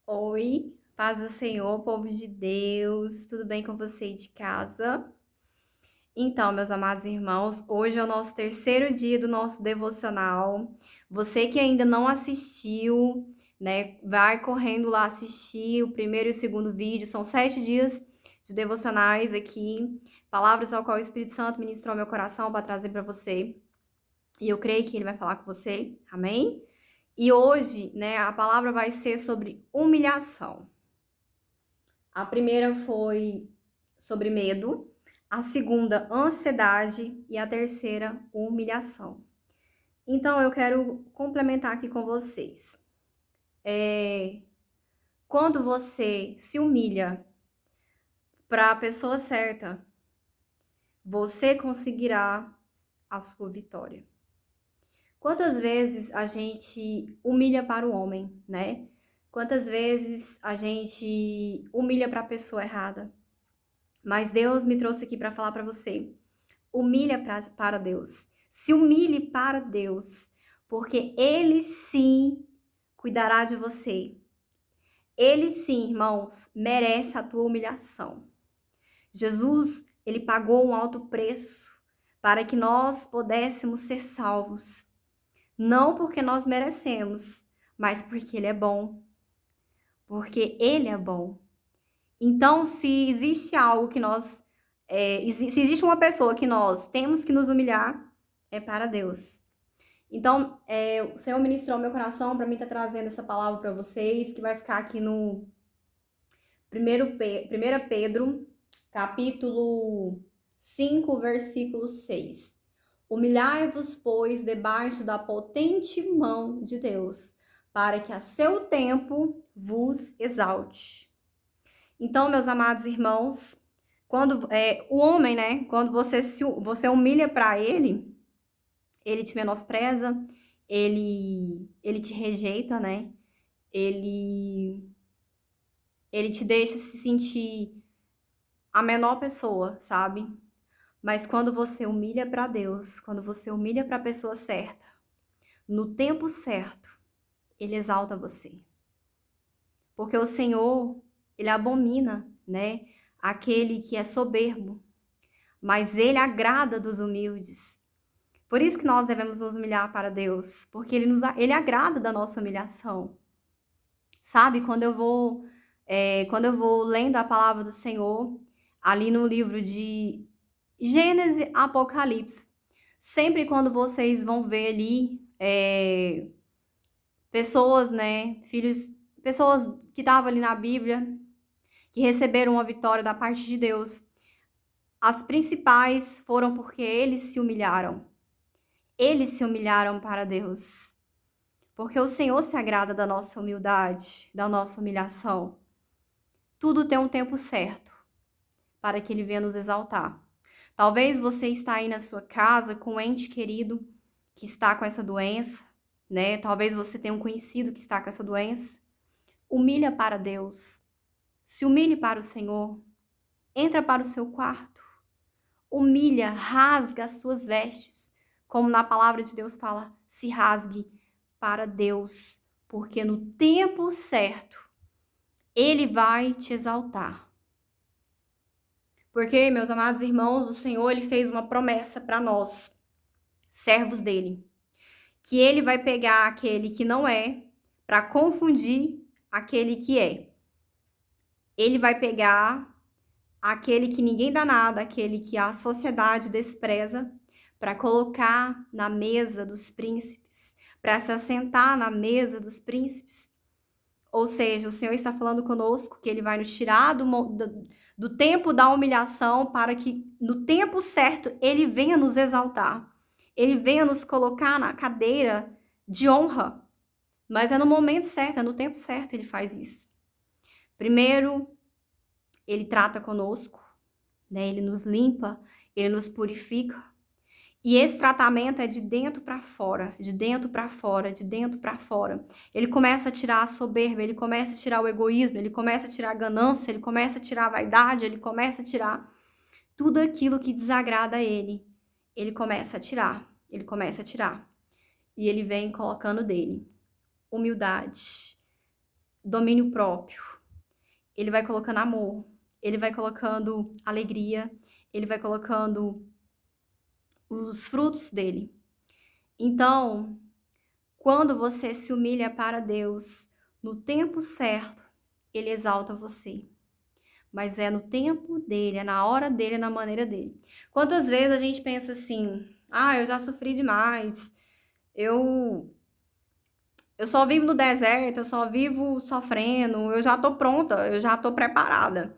Oi, paz do Senhor, povo de Deus, tudo bem com você aí de casa? Então, meus amados irmãos, hoje é o nosso terceiro dia do nosso devocional. Você que ainda não assistiu, né, vai correndo lá assistir o primeiro e o segundo vídeo. São 7 dias de devocionais aqui, palavras ao qual o Espírito Santo ministrou ao meu coração para trazer para você. E eu creio que ele vai falar com você, amém? E hoje, né, a palavra vai ser sobre humilhação. A primeira foi sobre medo, a segunda, ansiedade e a terceira, humilhação. Então, eu quero complementar aqui com vocês. Quando você se humilha para a pessoa certa, você conseguirá a sua vitória. Quantas vezes a gente humilha para o homem, né? Quantas vezes a gente humilha para a pessoa errada? Mas Deus me trouxe aqui para falar para você. Humilha para Deus. Se humilhe para Deus, porque Ele sim cuidará de você. Ele sim, irmãos, merece a tua humilhação. Jesus, ele pagou um alto preço para que nós pudéssemos ser salvos. Não porque nós merecemos, mas porque Ele é bom. Porque Ele é bom. Então, se existe algo que se existe uma pessoa que nós temos que nos humilhar, é para Deus. Então, o Senhor ministrou meu coração para mim estar trazendo essa palavra para vocês, que vai ficar aqui no 1 Pedro, capítulo 5, versículo 6. Humilhai-vos, pois, debaixo da potente mão de Deus, para que a seu tempo vos exalte. Então, meus amados irmãos, quando o homem, né, quando você humilha para ele te menospreza, ele te rejeita, né? Ele ele te deixa se sentir a menor pessoa, sabe? Mas quando você humilha para Deus, quando você humilha para a pessoa certa, no tempo certo, ele exalta você. Porque o Senhor, ele abomina, né, aquele que é soberbo, mas ele agrada dos humildes. Por isso que nós devemos nos humilhar para Deus, porque ele agrada da nossa humilhação. Sabe, quando eu vou lendo a palavra do Senhor, ali no livro de Gênesis, Apocalipse, sempre quando vocês vão ver ali pessoas, né, pessoas que estavam ali na Bíblia, que receberam uma vitória da parte de Deus, as principais foram porque eles se humilharam. Eles se humilharam para Deus. Porque o Senhor se agrada da nossa humildade, da nossa humilhação. Tudo tem um tempo certo para que Ele venha nos exaltar. Talvez você está aí na sua casa com um ente querido que está com essa doença, né? Talvez você tenha um conhecido que está com essa doença. Humilha para Deus. Se humilhe para o Senhor. Entra para o seu quarto. Humilha, rasga as suas vestes. Como na palavra de Deus fala, se rasgue para Deus, porque no tempo certo Ele vai te exaltar. Porque, meus amados irmãos, o Senhor ele fez uma promessa para nós, servos dele, que ele vai pegar aquele que não é para confundir aquele que é. Ele vai pegar aquele que ninguém dá nada, aquele que a sociedade despreza, para colocar na mesa dos príncipes, para se assentar na mesa dos príncipes. Ou seja, o Senhor está falando conosco que Ele vai nos tirar do tempo da humilhação para que no tempo certo Ele venha nos exaltar. Ele venha nos colocar na cadeira de honra. Mas é no momento certo, é no tempo certo Ele faz isso. Primeiro, Ele trata conosco, né? Ele nos limpa, Ele nos purifica. E esse tratamento é de dentro para fora, de dentro para fora, de dentro para fora. Ele começa a tirar a soberba, ele começa a tirar o egoísmo, ele começa a tirar a ganância, ele começa a tirar a vaidade, ele começa a tirar tudo aquilo que desagrada a ele. Ele começa a tirar, ele começa a tirar. E ele vem colocando dele humildade, domínio próprio, ele vai colocando amor, ele vai colocando alegria, ele vai colocando os frutos dele. Então, quando você se humilha para Deus, no tempo certo, ele exalta você. Mas é no tempo dele, é na hora dele, é na maneira dele. Quantas vezes a gente pensa assim: ah, eu já sofri demais, eu só vivo no deserto, eu só vivo sofrendo, eu já tô pronta, eu já tô preparada.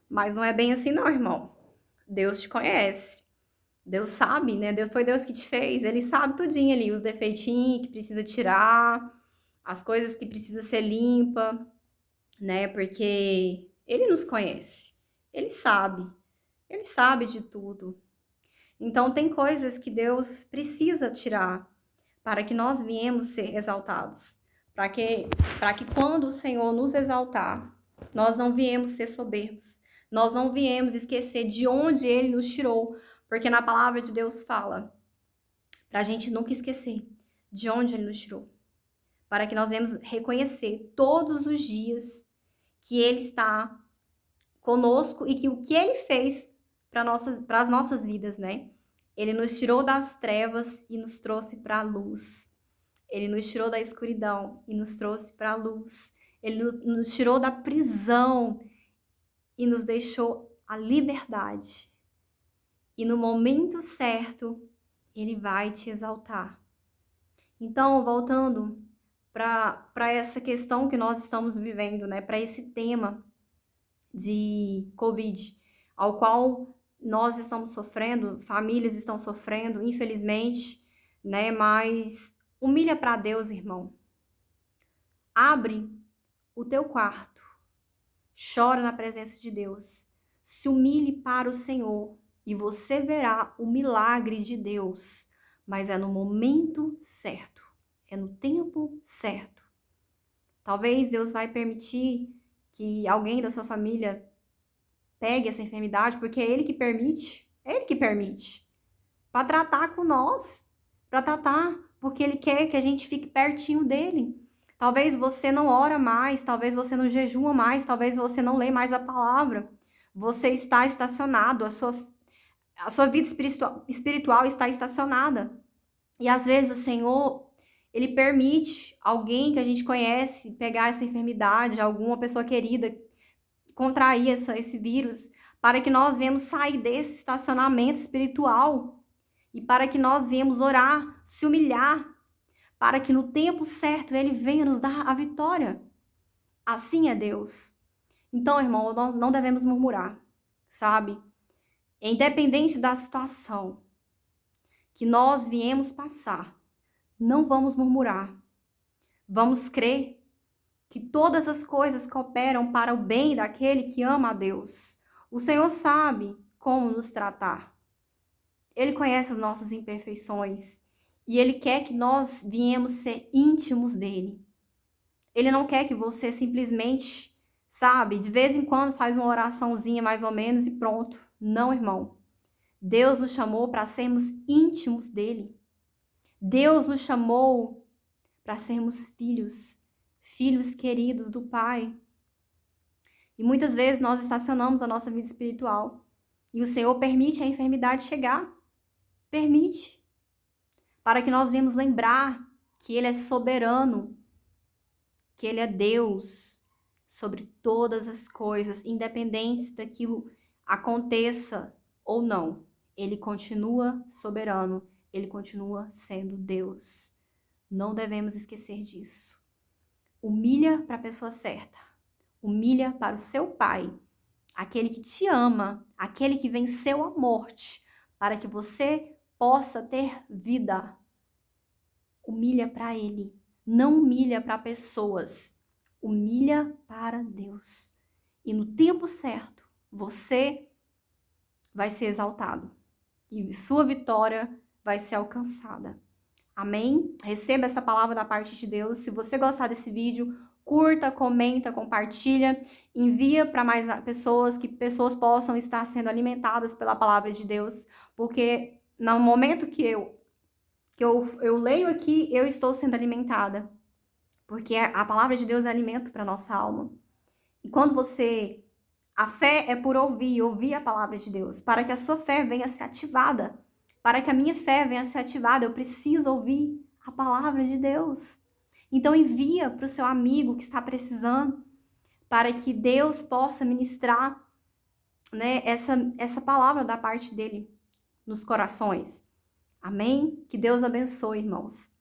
Mas não é bem assim não, irmão. Deus te conhece. Deus sabe, né? Foi Deus que te fez. Ele sabe tudinho ali, os defeitinhos que precisa tirar, as coisas que precisa ser limpa, né? Porque ele nos conhece. Ele sabe. Ele sabe de tudo. Então tem coisas que Deus precisa tirar para que nós viemos ser exaltados. Para que, quando o Senhor nos exaltar, nós não viemos ser soberbos. Nós não viemos esquecer de onde Ele nos tirou. Porque na palavra de Deus fala para a gente nunca esquecer de onde Ele nos tirou. Para que nós venhamos reconhecer todos os dias que Ele está conosco e que o que Ele fez para as nossas vidas, né? Ele nos tirou das trevas e nos trouxe para a luz. Ele nos tirou da escuridão e nos trouxe para a luz. Ele nos tirou da prisão e nos deixou a liberdade. E no momento certo, ele vai te exaltar. Então, voltando para essa questão que nós estamos vivendo, né? Para esse tema de Covid, ao qual nós estamos sofrendo, famílias estão sofrendo, infelizmente, né? Mas humilha para Deus, irmão. Abre o teu quarto, chora na presença de Deus, se humilhe para o Senhor e você verá o milagre de Deus, mas é no momento certo, é no tempo certo. Talvez Deus vai permitir que alguém da sua família pegue essa enfermidade, porque é Ele que permite, para tratar com nós, para tratar, porque Ele quer que a gente fique pertinho dEle. Talvez você não ora mais, talvez você não jejua mais, talvez você não lê mais a palavra. Você está estacionado, a sua vida espiritual está estacionada. E às vezes o Senhor, Ele permite alguém que a gente conhece pegar essa enfermidade, alguma pessoa querida contrair esse vírus, para que nós venhamos sair desse estacionamento espiritual e para que nós venhamos orar, se humilhar, para que no tempo certo Ele venha nos dar a vitória. Assim é Deus. Então, irmão, nós não devemos murmurar, sabe? Independente da situação que nós viemos passar, não vamos murmurar. Vamos crer que todas as coisas cooperam para o bem daquele que ama a Deus. O Senhor sabe como nos tratar. Ele conhece as nossas imperfeições e Ele quer que nós viemos ser íntimos dEle. Ele não quer que você simplesmente, sabe, de vez em quando faz uma oraçãozinha mais ou menos e pronto. Não, irmão. Deus nos chamou para sermos íntimos dEle. Deus nos chamou para sermos filhos, filhos queridos do Pai. E muitas vezes nós estacionamos a nossa vida espiritual e o Senhor permite a enfermidade chegar. Permite. Para que nós venhamos lembrar que Ele é soberano, que Ele é Deus sobre todas as coisas, independente daquilo aconteça ou não. Ele continua soberano, Ele continua sendo Deus. Não devemos esquecer disso. Humilha para a pessoa certa. Humilha para o seu Pai, aquele que te ama, aquele que venceu a morte, para que você possa ter vida. Humilha para Ele. Não humilha para pessoas. Humilha para Deus. E no tempo certo, você vai ser exaltado. E sua vitória vai ser alcançada. Amém? Receba essa palavra da parte de Deus. Se você gostar desse vídeo, curta, comenta, compartilha, envia para mais pessoas, que pessoas possam estar sendo alimentadas pela palavra de Deus, porque no momento que eu leio aqui, eu estou sendo alimentada. porque a palavra de Deus é alimento para nossa alma. E quando a fé é por ouvir a palavra de Deus, para que a sua fé venha a ser ativada, para que a minha fé venha a ser ativada, eu preciso ouvir a palavra de Deus. Então envia para o seu amigo que está precisando, para que Deus possa ministrar, né, essa palavra da parte dele nos corações. Amém? Que Deus abençoe, irmãos.